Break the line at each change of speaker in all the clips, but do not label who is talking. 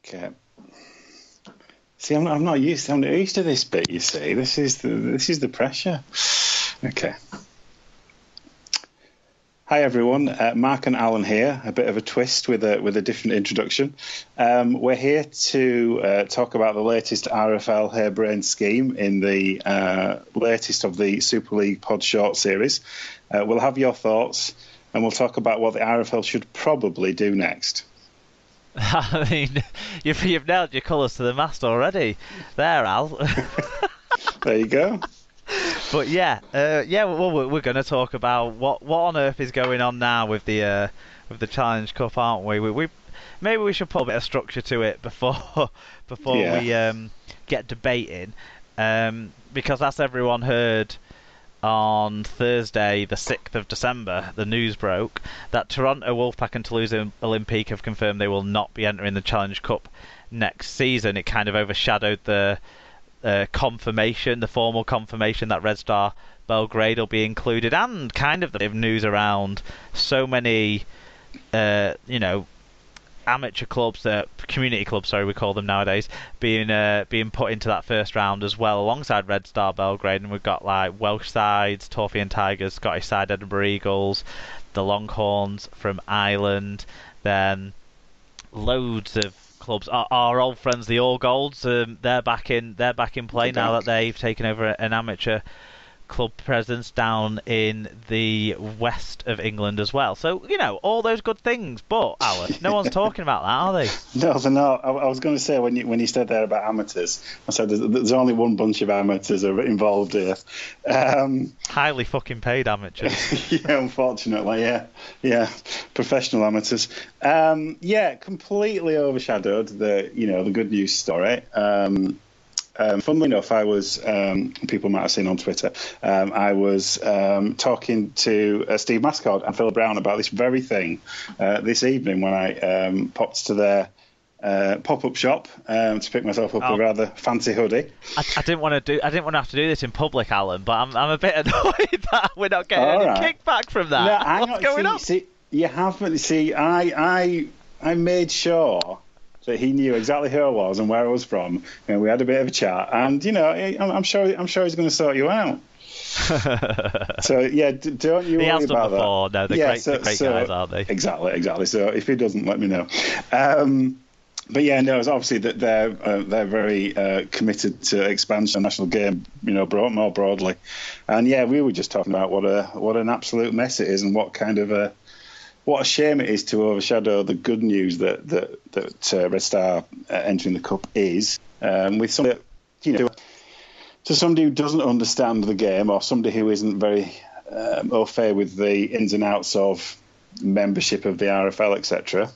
Okay. See, I'm not used to this bit. You see, this is the pressure. Okay. Hi everyone, Mark and Alan here. A bit of a twist with a different introduction. We're here to talk about the latest RFL harebrained scheme in the latest of the Super League Pod Short series. We'll have your thoughts, and we'll talk about what the RFL should probably do next.
I mean, you've nailed your colours to the mast already, there, Al.
There you go.
But well, we're going to talk about what on earth is going on now with the Challenge Cup, aren't we? Maybe we should put a bit of structure to it before we get debating, because as everyone heard on Thursday, the 6th of December, the news broke that Toronto, Wolfpack and Toulouse Olympique have confirmed they will not be entering the Challenge Cup next season. It kind of overshadowed the formal confirmation that Red Star Belgrade will be included, and kind of the news around so many, amateur clubs, community clubs, we call them nowadays, being put into that first round as well, alongside Red Star Belgrade. And we've got like Welsh sides, Torfian Tigers, Scottish side Edinburgh Eagles, the Longhorns from Ireland, then loads of clubs. Our old friends, the All Golds, they're back in play now that they've taken over an amateur club presence down in the west of England as well. So, all those good things. But, Alan, no one's talking about that, are they?
No, they're not. I was going to say, when you said there about amateurs, I said there's only one bunch of amateurs involved here.
Highly fucking paid amateurs.
Yeah, unfortunately, yeah. Professional amateurs. Completely overshadowed the good news story. Funnily enough, I was, people might have seen on Twitter, I was talking to Steve Mascott and Phil Brown about this very thing this evening when I popped to their pop-up shop to pick myself up a rather fancy hoodie.
I didn't want to have to do this in public, Alan, but I'm a bit annoyed that we're not getting any kickback from that.
No, hang
What's going on?
See, you haven't. See, I made sure that he knew exactly who I was and where I was from, and we had a bit of a chat. And I'm sure he's going to sort you out. So yeah, don't you worry about that. He has done before.
No, they're great guys, aren't they?
Exactly. So if he doesn't, let me know. But yeah, no, it's obviously that they're very committed to expansion of the national game, more broadly. And yeah, we were just talking about what an absolute mess it is, and what a shame it is to overshadow the good news that Red Star entering the Cup is, with somebody, to somebody who doesn't understand the game, or somebody who isn't very au fait with the ins and outs of membership of the RFL, etc.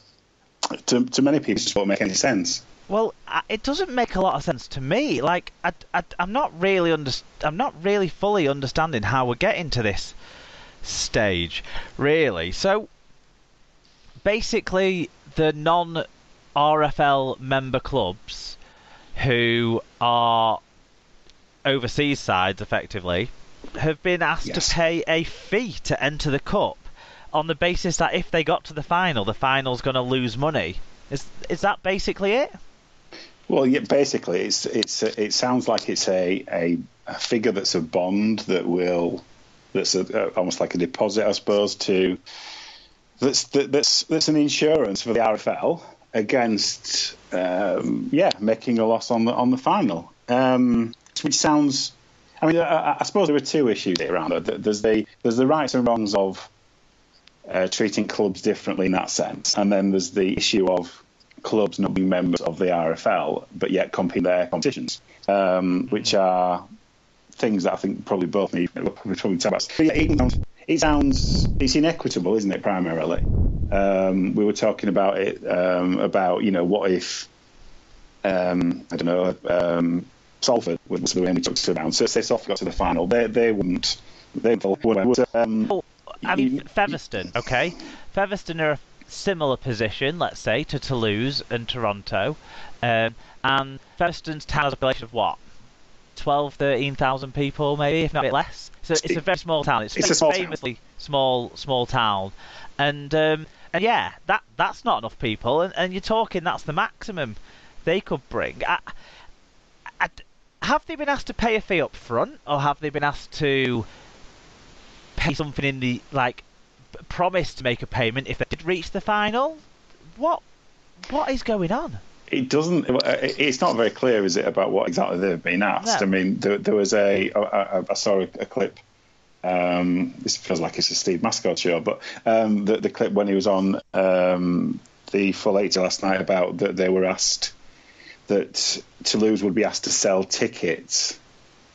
To many people, it just won't make any sense.
Well, it doesn't make a lot of sense to me. Like, I'm not really fully understanding how we're getting to this stage, really. So, basically, the non-RFL member clubs who are overseas sides, effectively, have been asked to pay a fee to enter the Cup on the basis that if they got to the final's going to lose money. Is that basically it?
Well, yeah, basically, it sounds like it's a figure that's a bond that's almost like a deposit, I suppose, that's an insurance for the RFL against making a loss on the final, which sounds. I mean, I suppose there are two issues around it. There's the rights and wrongs of treating clubs differently in that sense, and then there's the issue of clubs not being members of the RFL but yet competing in their competitions, which are things that I think probably both need. We probably talk about. It's inequitable, isn't it? Primarily, we were talking about it. What if Salford was the way we took to the round. So if they Salford got to the final, they wouldn't.
Featherstone, okay. Featherstone are a similar position, let's say, to Toulouse and Toronto, and Featherstone's town has a population of what? 12, 13,000 people, maybe, if not a bit less. So it's a very small town. It's a famously small town, and And yeah, that's not enough people, and you're talking that's the maximum they could bring. Have they been asked to pay a fee up front, or have they been asked to pay something in the, like, promise to make a payment if they did reach the final? What is going on?
It doesn't. It's not very clear, is it, about what exactly they've been asked?
No.
I mean, there was I saw a clip. This feels like it's a Steve Mascot show, but the clip when he was on the Full 80 last night about that they were asked that Toulouse would be asked to sell tickets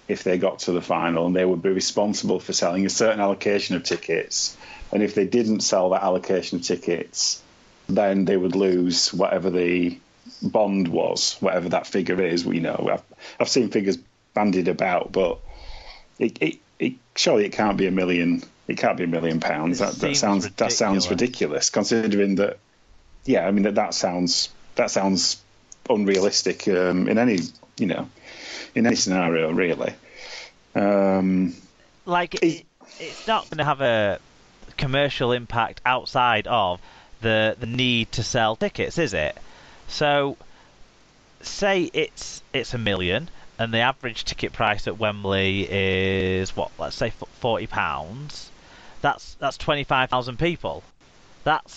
if they got to the final, and they would be responsible for selling a certain allocation of tickets. And if they didn't sell that allocation of tickets, then they would lose whatever the bond was, whatever that figure is. I've seen figures bandied about, but it surely it can't be £1 million. It can't be £1 million. That sounds ridiculous, considering that. Yeah, I mean that sounds unrealistic in any scenario, really.
It's not going to have a commercial impact outside of the need to sell tickets, is it? So, say it's £1 million, and the average ticket price at Wembley is let's say £40. That's 25,000 people. That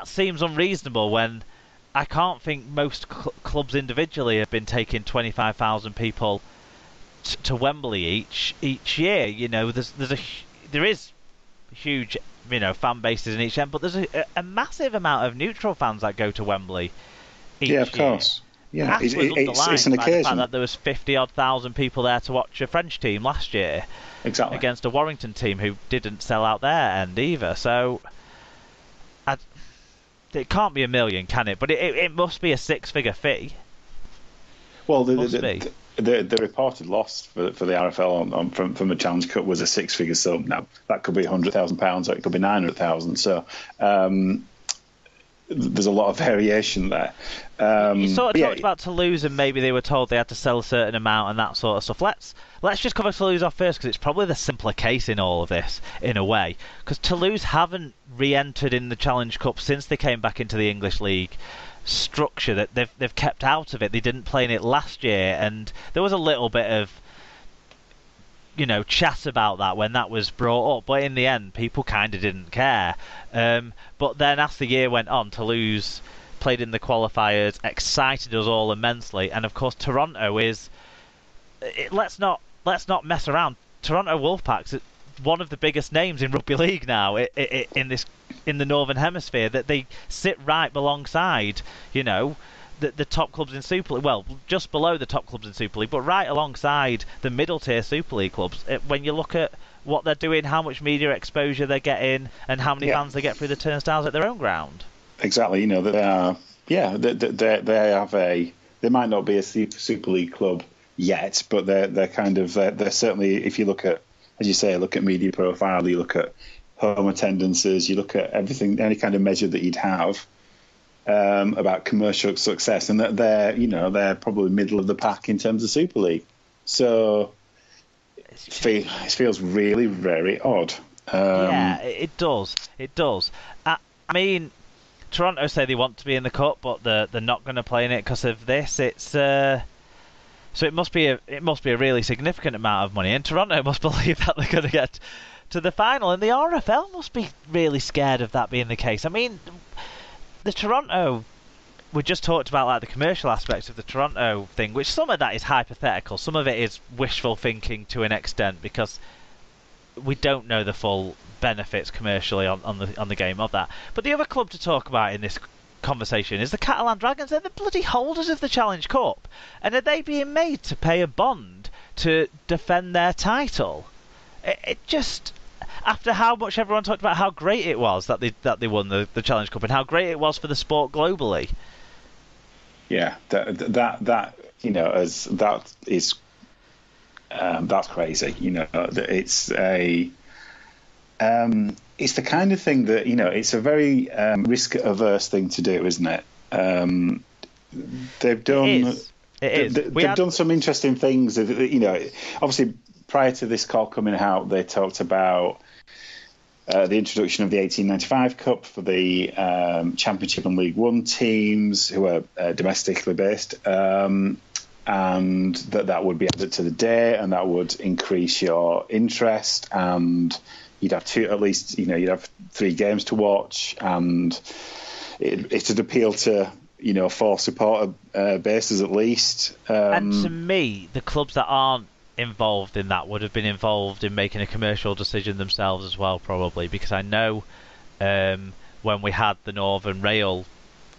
seems unreasonable when I can't think most clubs individually have been taking 25,000 people to Wembley each year. There is huge fan bases in each end, but there's a massive amount of neutral fans that go to Wembley each year.
Yeah, of course. Yeah,
it's
an occasion.
The fact that there was 50-odd thousand people there to watch a French team last year,
exactly,
against a Warrington team who didn't sell out their end either. So it can't be $1 million, can it? But it must be a six-figure fee.
Well, the reported loss for the RFL from the Challenge Cup was a six-figure sum. Now that could be £100,000, or it could be 900,000. So there's a lot of variation there.
You sort of talked about Toulouse, and maybe they were told they had to sell a certain amount and that sort of stuff. Let's just cover Toulouse off first, because it's probably the simpler case in all of this, in a way. Because Toulouse haven't re-entered in the Challenge Cup since they came back into the English League structure. That they've kept out of it. They didn't play in it last year, and there was a little bit of chat about that when that was brought up, but in the end people kind of didn't care. But then as the year went on, Toulouse played in the qualifiers, excited us all immensely, and of course Toronto is let's not mess around. Toronto Wolfpack's one of the biggest names in rugby league now in the Northern Hemisphere, that they sit right alongside the top clubs in Super League, well, just below the top clubs in Super League, but right alongside the middle tier Super League clubs. When you look at what they're doing, how much media exposure they're getting, and how many fans they get through the turnstiles at their own ground.
Exactly, that they are. Yeah, they might not be a Super League club yet, but they're certainly, if you look at, as you say, look at media profile, you look at home attendances, you look at everything, any kind of measure that you'd have about commercial success, and that they're probably middle of the pack in terms of Super League. So it feels really very odd.
Yeah, it does. I mean, Toronto say they want to be in the cup, but they're not going to play in it because of this. So it must be a really significant amount of money, and Toronto must believe that they're going to get to the final, and the RFL must be really scared of that being the case. I mean, the Toronto, we just talked about like the commercial aspects of the Toronto thing, which some of that is hypothetical, some of it is wishful thinking to an extent, because we don't know the full benefits commercially on the game of that. But the other club to talk about in this conversation is the Catalan Dragons. They're the bloody holders of the Challenge Cup, and are they being made to pay a bond to defend their title? It just, after how much everyone talked about how great it was that they won the Challenge Cup, and how great it was for the sport globally. Yeah,
that as that is that's crazy. It's the kind of thing that it's a very risk-averse thing to do, isn't it? They've done. They've done some interesting things. Obviously, prior to this call coming out, they talked about the introduction of the 1895 Cup for the Championship and League One teams who are domestically based, and that would be added to the day, and that would increase your interest, and you'd have you'd have 3 games to watch, and it'd appeal to 4 supporter bases at least.
And to me, the clubs that aren't involved in that would have been involved in making a commercial decision themselves as well, probably, because I know when we had the Northern Rail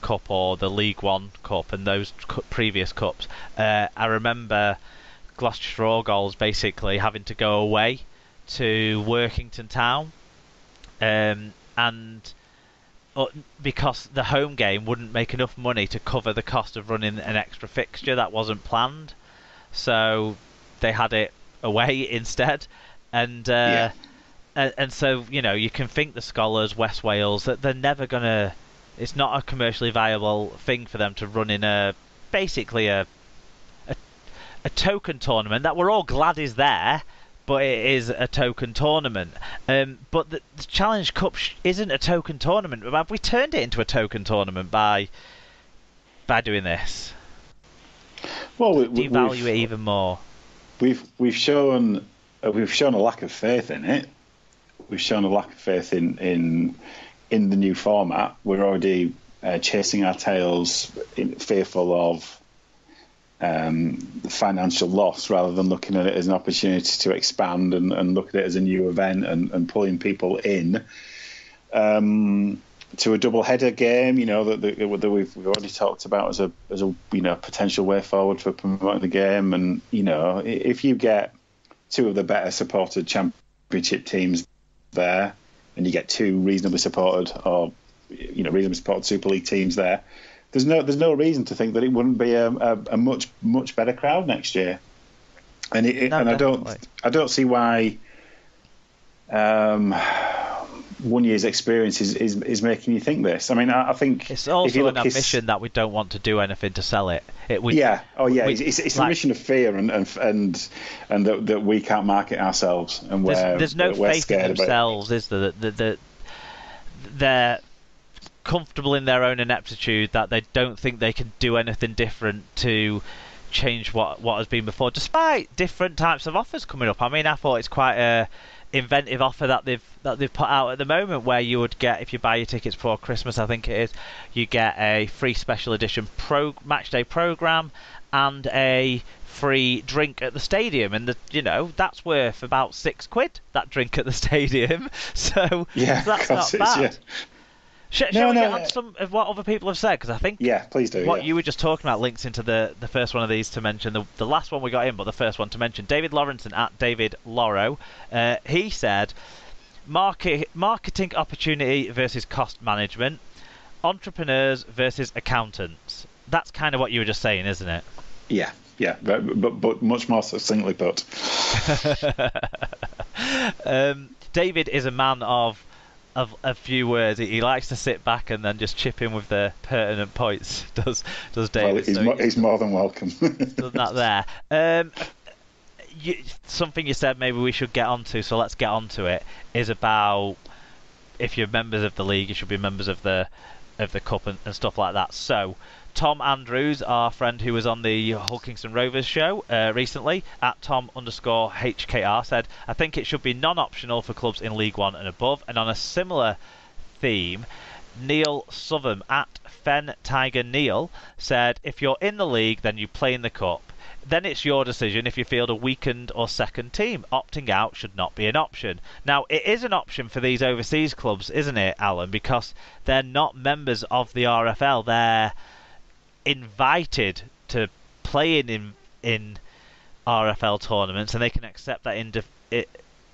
Cup or the League One Cup and those previous cups, I remember Gloucestershire Argyles basically having to go away to Workington Town, and because the home game wouldn't make enough money to cover the cost of running an extra fixture that wasn't planned, so they had it away instead, and so you can think the Scholars, West Wales, that they're never gonna. It's not a commercially viable thing for them to run in basically a token tournament that we're all glad is there, but it is a token tournament. But the Challenge Cup isn't a token tournament. Have we turned it into a token tournament by doing this?
Well,
devalue it even more.
We've shown a lack of faith in it. We've shown a lack of faith in the new format. We're already chasing our tails, fearful of financial loss, rather than looking at it as an opportunity to expand and look at it as a new event and pulling people in to a double header game. That we've already talked about as a potential way forward for promoting the game. And if you get 2 of the better supported championship teams there, and you get 2 reasonably supported Super League teams there, there's no reason to think that it wouldn't be a much better crowd next year. And I don't see why 1 year's experience is making you think this. I mean, I think
it's also an admission that we don't want to do anything to sell it.
It's a mission of fear and that we can't market ourselves, and
there's no faith in themselves, is there? That they're comfortable in their own ineptitude, that they don't think they can do anything different to change what has been before, despite different types of offers coming up. I mean, I thought it's quite a inventive offer that they've put out at the moment, where you would get, if you buy your tickets before Christmas, I think it is, you get a free special edition match day program and a free drink at the stadium, and that's worth about £6, that drink at the stadium. So that's not bad.
Yeah.
Shall we get on some of what other people have said? Because I think
please do.
What you were just talking about links into the first one of these to mention. The last one we got in, but the first one to mention. David Lawrenson at David Lorrow. He said, marketing opportunity versus cost management, entrepreneurs versus accountants. That's kind of what you were just saying, isn't it?
Yeah, but much more succinctly put.
David is a man of a few words. He likes to sit back and then just chip in with the pertinent points. Does David?
Well, he's more than welcome.
Does that there? Something you said maybe we should get onto, so let's get onto it. Is about if you're members of the league, you should be members of the cup and stuff like that. So Tom Andrews, our friend who was on the Hull Kingston Rovers show recently, at Tom_HKR, said, I think it should be non-optional for clubs in League One and above. And on a similar theme, Neil Southam at Fen Tiger Neil said, if you're in the league, then you play in the cup. Then it's your decision if you field a weakened or second team. Opting out should not be an option. Now, it is an option for these overseas clubs, isn't it, Alan? Because they're not members of the RFL. They're invited to play in RFL tournaments, and they can accept that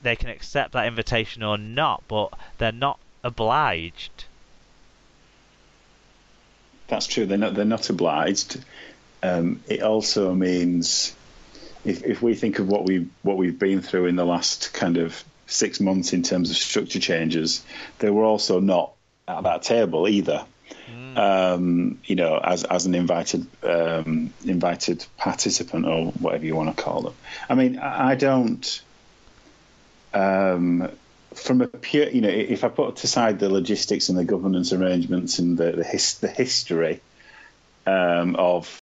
they can accept that invitation or not, but they're not obliged.
That's true. They're not obliged. It also means if we think of what we've been through in the last kind of 6 months in terms of structure changes, they were also not at that table either. As an invited participant, or whatever you want to call them. I mean, I don't. from a pure, if I put aside the logistics and the governance arrangements and the history of